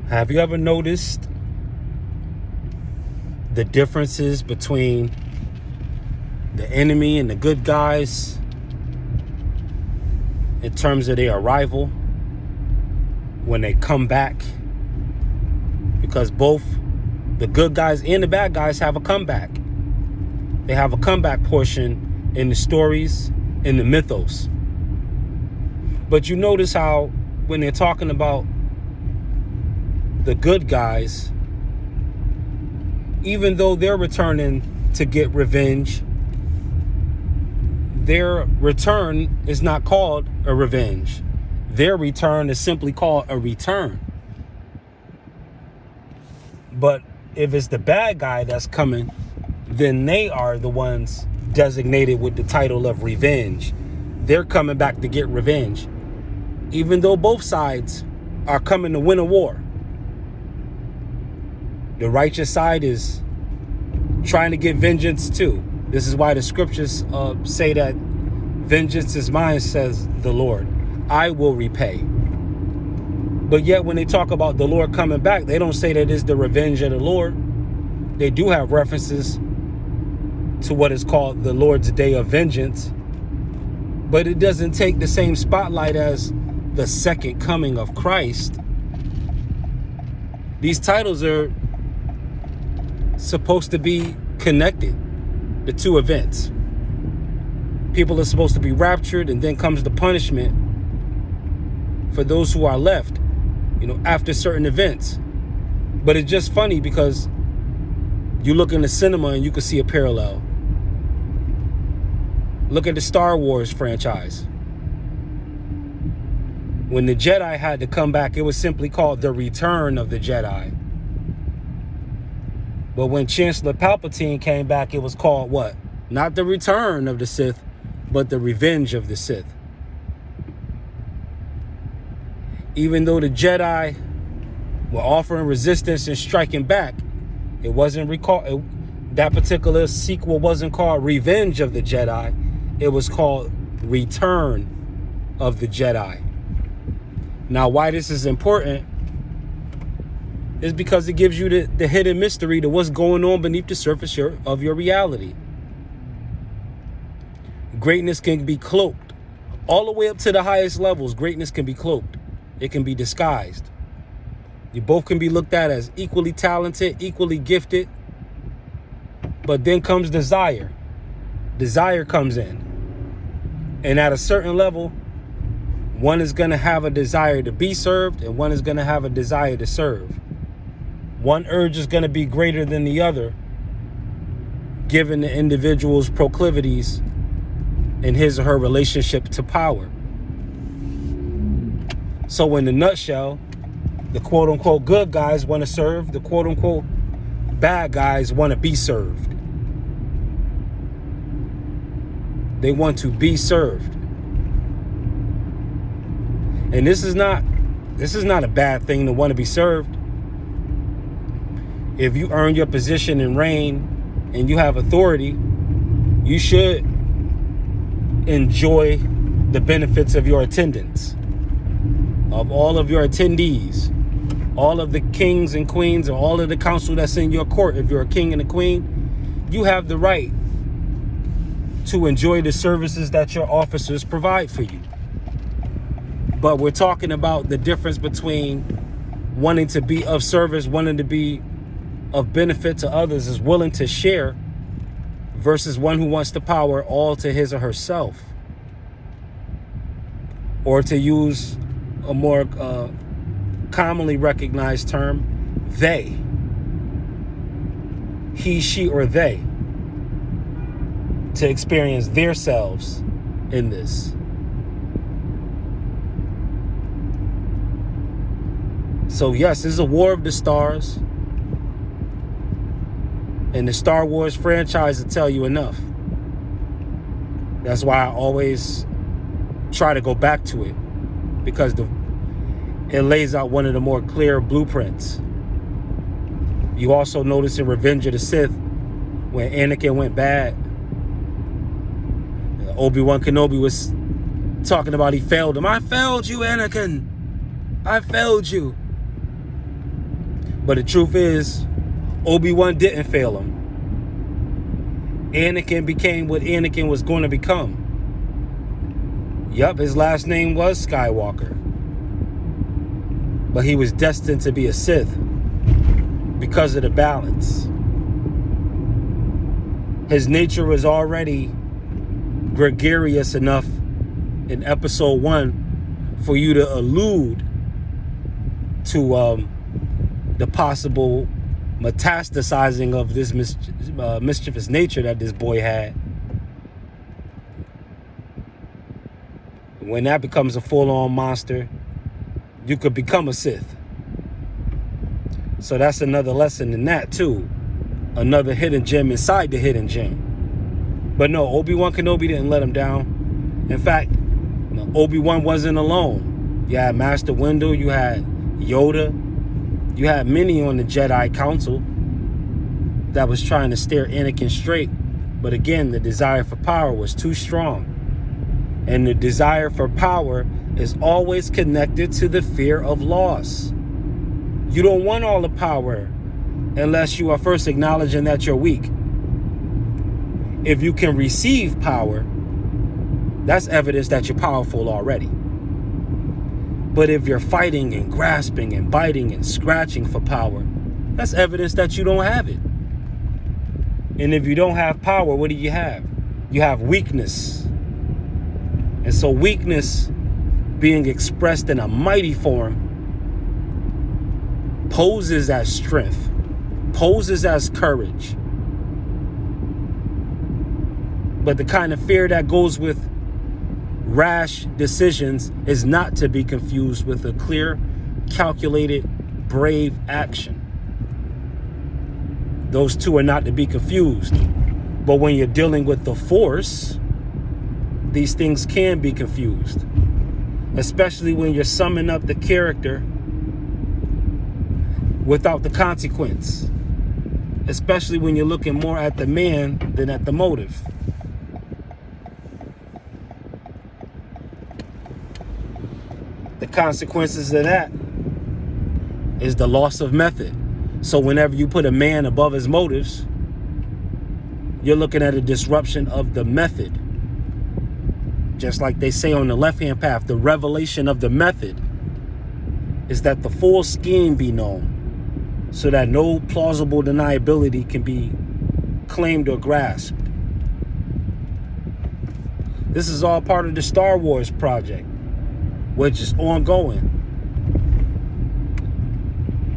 Have you ever noticed the differences between the enemy and the good guys in terms of their arrival when they come back? Because both the good guys and the bad guys have a comeback. They have a comeback portion in the stories, in the mythos. But you notice how when they're talking about the good guys, even though they're returning to get revenge, their return is not called a revenge. Their return is simply called a return. But if it's the bad guy that's coming, then they are the ones designated with the title of revenge. They're coming back to get revenge, even though both sides are coming to win a war. The righteous side is trying to get vengeance too. This is why the scriptures say that vengeance is mine, says the Lord. I will repay. But yet when they talk about the Lord coming back, they don't say that it's the revenge of the Lord. They do have references to what is called the Lord's Day of Vengeance. But it doesn't take the same spotlight as the second coming of Christ. These titles are supposed to be connected, the two events. People are supposed to be raptured, and then comes the punishment for those who are left, after certain events. But it's just funny because you look in the cinema and you can see a parallel. Look at the Star Wars franchise. When the Jedi had to come back, it was simply called the Return of the Jedi. But when Chancellor Palpatine came back, it was called what? Not the Return of the Sith, but the Revenge of the Sith. Even though the Jedi were offering resistance and striking back, it wasn't that particular sequel wasn't called Revenge of the Jedi. It was called Return of the Jedi. Now, why this is important is because it gives you the hidden mystery to what's going on beneath the surface of your reality. Greatness can be cloaked. All the way up to the highest levels, greatness can be cloaked. It can be disguised. You both can be looked at as equally talented, equally gifted. But then comes desire. Desire comes in. And at a certain level, one is going to have a desire to be served, and one is going to have a desire to serve. One urge is going to be greater than the other, given the individual's proclivities in his or her relationship to power. So in the nutshell, the quote-unquote good guys want to serve. The quote-unquote bad guys want to be served. They want to be served. And this is not a bad thing to want to be served. If you earn your position and reign and you have authority, you should enjoy the benefits of your attendance, of all of your attendees, all of the kings and queens, or all of the council that's in your court. If you're a king and a queen, you have the right to enjoy the services that your officers provide for you. But we're talking about the difference between wanting to be of service, wanting to be of benefit to others, is willing to share, versus one who wants the power all to his or herself. Or to use a more commonly recognized term, they. He, she, or they. To experience their selves in this. So yes, this is a war of the stars. And the Star Wars franchise will tell you enough. That's why I always try to go back to it, because it lays out one of the more clear blueprints. You also notice in Revenge of the Sith, when Anakin went bad, Obi-Wan Kenobi was talking about he failed him. I failed you, Anakin. I failed you. But the truth is, Obi-Wan didn't fail him. Anakin became what Anakin was going to become. Yup, his last name was Skywalker. But he was destined to be a Sith because of the balance. His nature was already gregarious enough in episode 1 for you to allude to the possible metastasizing of this mischievous nature that this boy had. When that becomes a full-on monster, you could become a Sith. So that's another lesson in that too. Another hidden gem inside the hidden gem. But no, Obi-Wan Kenobi didn't let him down. In fact, Obi-Wan wasn't alone. You had Master Windu, you had Yoda, you had many on the Jedi Council that was trying to steer Anakin straight. But again, the desire for power was too strong. And the desire for power is always connected to the fear of loss. You don't want all the power unless you are first acknowledging that you're weak. If you can receive power, that's evidence that you're powerful already. But if you're fighting and grasping and biting and scratching for power, that's evidence that you don't have it. And if you don't have power, what do you have? You have weakness. And so weakness being expressed in a mighty form poses as strength, poses as courage. But the kind of fear that goes with rash decisions is not to be confused with a clear, calculated, brave action. Those two are not to be confused. But when you're dealing with the Force, these things can be confused, especially when you're summing up the character without the consequence, especially when you're looking more at the man than at the motive. The consequences of that is the loss of method. So whenever you put a man above his motives, you're looking at a disruption of the method. Just like they say on the left-hand path, the revelation of the method is that the full scheme be known so that no plausible deniability can be claimed or grasped. This is all part of the Star Wars project, which is ongoing.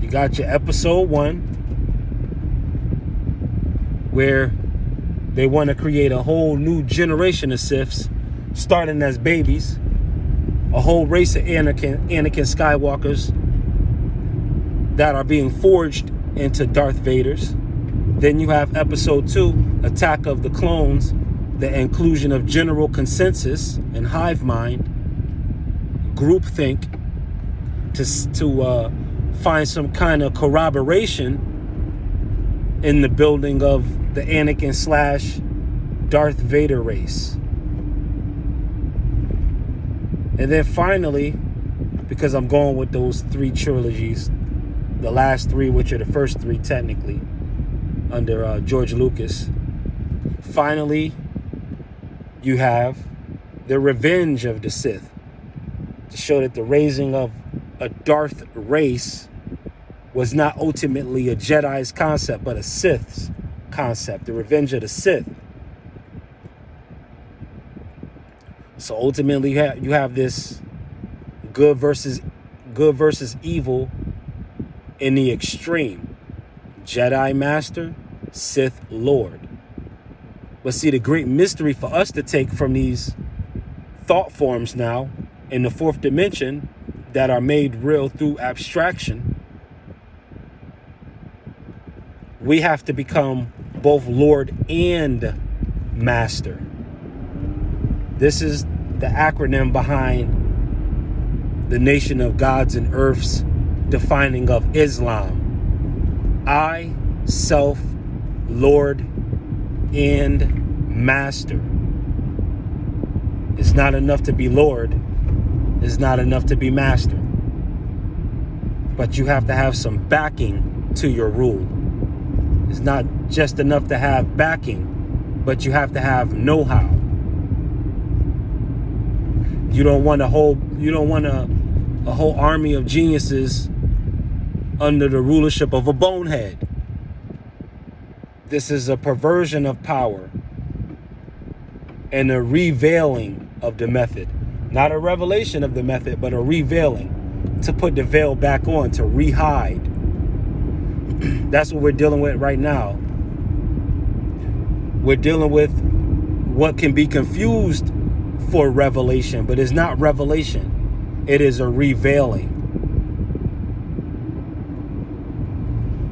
You got your episode 1, where they want to create a whole new generation of Siths, starting as babies, a whole race of Anakin Skywalkers that are being forged into Darth Vaders. Then you have episode 2, Attack of the Clones, the inclusion of general consensus and hive mind, groupthink, to find some kind of corroboration in the building of the Anakin / Darth Vader race. And then finally, because I'm going with those 3 trilogies, the last 3, which are the first 3 technically, under George Lucas, finally, you have the revenge of the Sith, to show that the raising of a Darth race was not ultimately a Jedi's concept, but a Sith's concept, the revenge of the Sith. So ultimately, you have this good versus evil in the extreme. Jedi Master, Sith Lord. But see, the great mystery for us to take from these thought forms now in the 4th dimension that are made real through abstraction, we have to become both Lord and Master. This is the acronym behind the Nation of Gods and Earth's defining of Islam. I, self, Lord, and Master. It's not enough to be Lord. It's not enough to be Master. But you have to have some backing to your rule. It's not just enough to have backing, but you have to have know-how. You don't want a whole army of geniuses under the rulership of a bonehead. This is a perversion of power and a reveiling of the method. Not a revelation of the method, but a reveiling. To put the veil back on, to re-hide. That's what we're dealing with right now. We're dealing with what can be confused for revelation, but it's not revelation. It is a reveiling.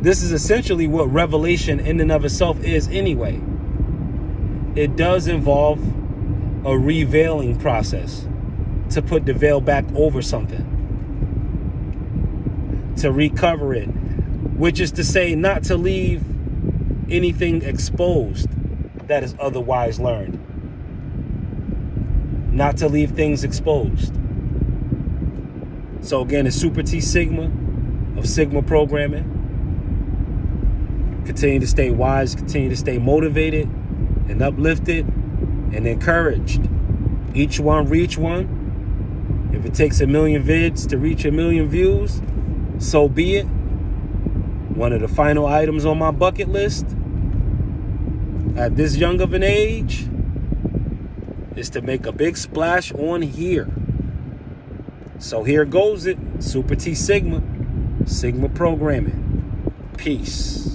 This is essentially what revelation in and of itself is anyway. It does involve a reveiling process to put the veil back over something, to recover it, which is to say not to leave anything exposed that is otherwise learned. Not to leave things exposed. So again, it's Super T Sigma of Sigma Programming. Continue to stay wise, continue to stay motivated and uplifted and encouraged. Each one reach one. If it takes 1 million vids to reach 1 million views, so be it. One of the final items on my bucket list at this young of an age is to make a big splash on here. So here goes it. Super T Sigma, Sigma Programming. Peace.